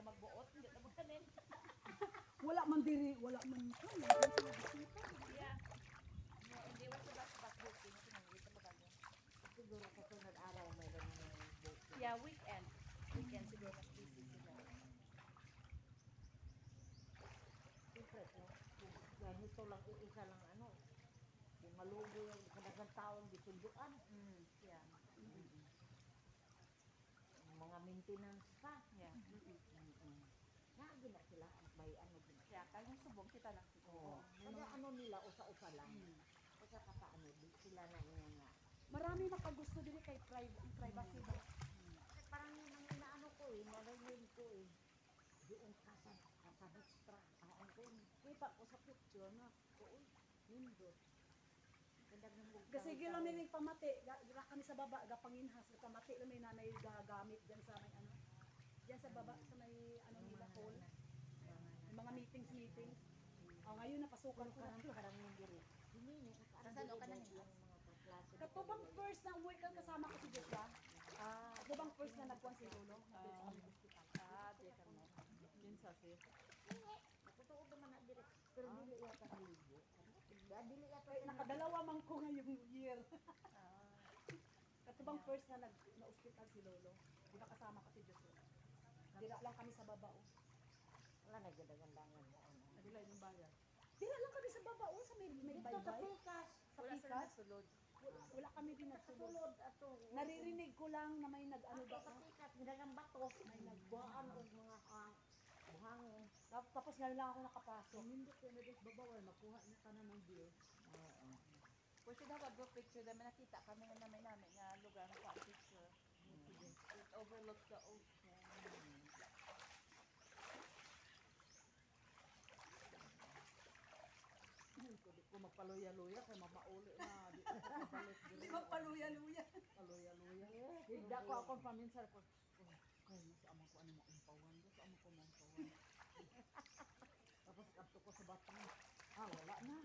magbuot, hindi na magkanin. Wala man diri, wala man. Yeah. No, hindi was about booking. Sinangita ba kayo? Siguro sa sunod araw mayroon na ng booking. Yeah, weekend. Weekend siguro mas busy sila. Siyempre, kung ganito lang, isa lang ano, kung malubo yung kadagang taon bisunduan, Yeah. mga maintenance pa. Yeah. Nagi na sila, may ano din. Kaya kayong subong kita lang siguro. Kaya ano nila, usa-usa lang. Usa ka pa ano, di sila na niya nga. Marami nakagusto din kay privacy ba? Parang yung inaano ko narinig ko yung kasanistra. Ang ko, kita ko sa picture na, nindot. Kasi gila may ning pamati, gira kami sa baba, gapanginhas, pamati lang may nanay gagamit diyan sa may ano. Diyan sa baba sa may ano nila hall. May mga meetings. Ngayon napasukan ko na. Parang yung diri. Sasalo ka na nila. Katubang first na uwi ka kasama ko si Joshua. Katubang first na nagkuhan si Lolo. Nandun sa aming hospital. Di ka mo. Yun sa safe. Totoo naman na diri. Pero dili yata kaligo. Dili yata Nakadalawa man ko ngayong year. Katubang first na na-hospital si Lolo. Di ba kasama ko si Joshua. Dira lang kami sa baba. wala na gadagandangan mo. Nagila yung bayan. Dira lang kami sa baba sa may Dito sa baybay. Pikas. Sa Wala sa Pikas. sulod. Wala kami din nagsulod. Sulod ato. Naririnig ko lang na may nag-ano Ano ba. sa Pikas, nilagang bato. May nagbuhaan og mga buhangin. Tapos ngayon lang ako nakapasok. Hindi ko na des babawal makuha na tanan ng beer. Oo. Pwede daw wag picture naman nakita kami nga namin nga lugar sa picture. It overlooks the ocean. Hindi ko magpaluya-luya kay mamauli na di ko kabalik Di ba paluya-luya? paluya-luya. Higda ko ako paminsan ko. Kay sa amang ko ano mo umpawan, sa amang ko umpawan. Tapos kapto ko sa batang. Wala na.